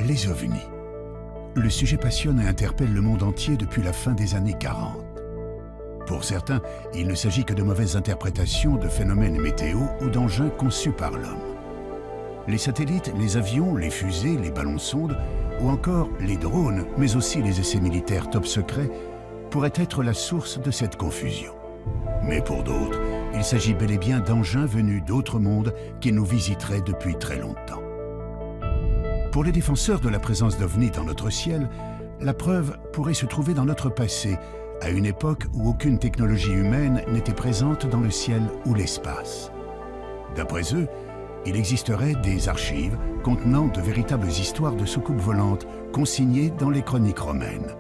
Les ovnis. Le sujet passionne et interpelle le monde entier depuis la fin des années 40. Pour certains, il ne s'agit que de mauvaises interprétations de phénomènes météo ou d'engins conçus par l'homme. Les satellites, les avions, les fusées, les ballons-sondes ou encore les drones, mais aussi les essais militaires top secrets, pourraient être la source de cette confusion. Mais pour d'autres, il s'agit bel et bien d'engins venus d'autres mondes qui nous visiteraient depuis très longtemps. Pour les défenseurs de la présence d'ovnis dans notre ciel, la preuve pourrait se trouver dans notre passé, à une époque où aucune technologie humaine n'était présente dans le ciel ou l'espace. D'après eux, il existerait des archives contenant de véritables histoires de soucoupes volantes consignées dans les chroniques romaines.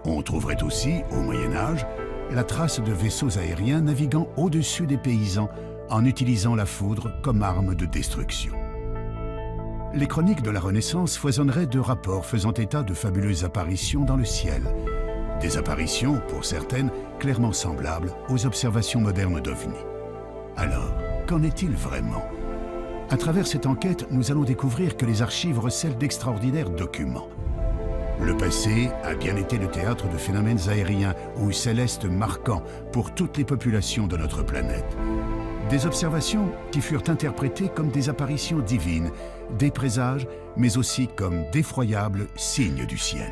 On trouverait aussi, au Moyen-Âge, la trace de vaisseaux aériens naviguant au-dessus des paysans en utilisant la foudre comme arme de destruction. Les chroniques de la Renaissance foisonneraient de rapports faisant état de fabuleuses apparitions dans le ciel. Des apparitions, pour certaines, clairement semblables aux observations modernes d'ovnis. Alors, qu'en est-il vraiment ? À travers cette enquête, nous allons découvrir que les archives recèlent d'extraordinaires documents. Le passé a bien été le théâtre de phénomènes aériens ou célestes marquants pour toutes les populations de notre planète. Des observations qui furent interprétées comme des apparitions divines, des présages, mais aussi comme d'effroyables signes du ciel.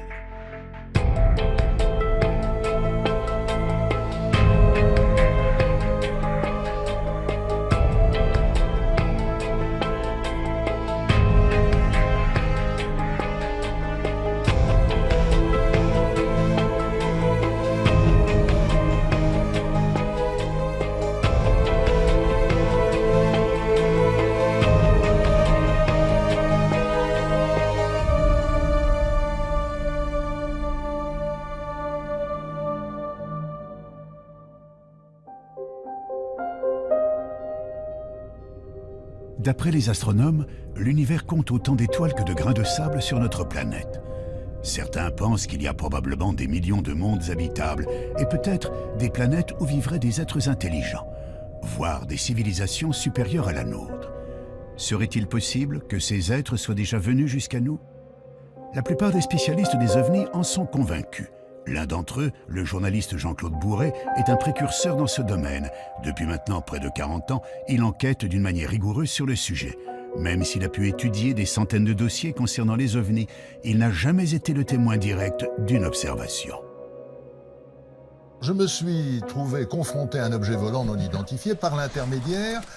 D'après les astronomes, l'univers compte autant d'étoiles que de grains de sable sur notre planète. Certains pensent qu'il y a probablement des millions de mondes habitables et peut-être des planètes où vivraient des êtres intelligents, voire des civilisations supérieures à la nôtre. Serait-il possible que ces êtres soient déjà venus jusqu'à nous? La plupart des spécialistes des ovnis en sont convaincus. L'un d'entre eux, le journaliste Jean-Claude Bourret, est un précurseur dans ce domaine. Depuis maintenant près de 40 ans, il enquête d'une manière rigoureuse sur le sujet. Même s'il a pu étudier des centaines de dossiers concernant les ovnis, il n'a jamais été le témoin direct d'une observation. Je me suis trouvé confronté à un objet volant non identifié par l'intermédiaire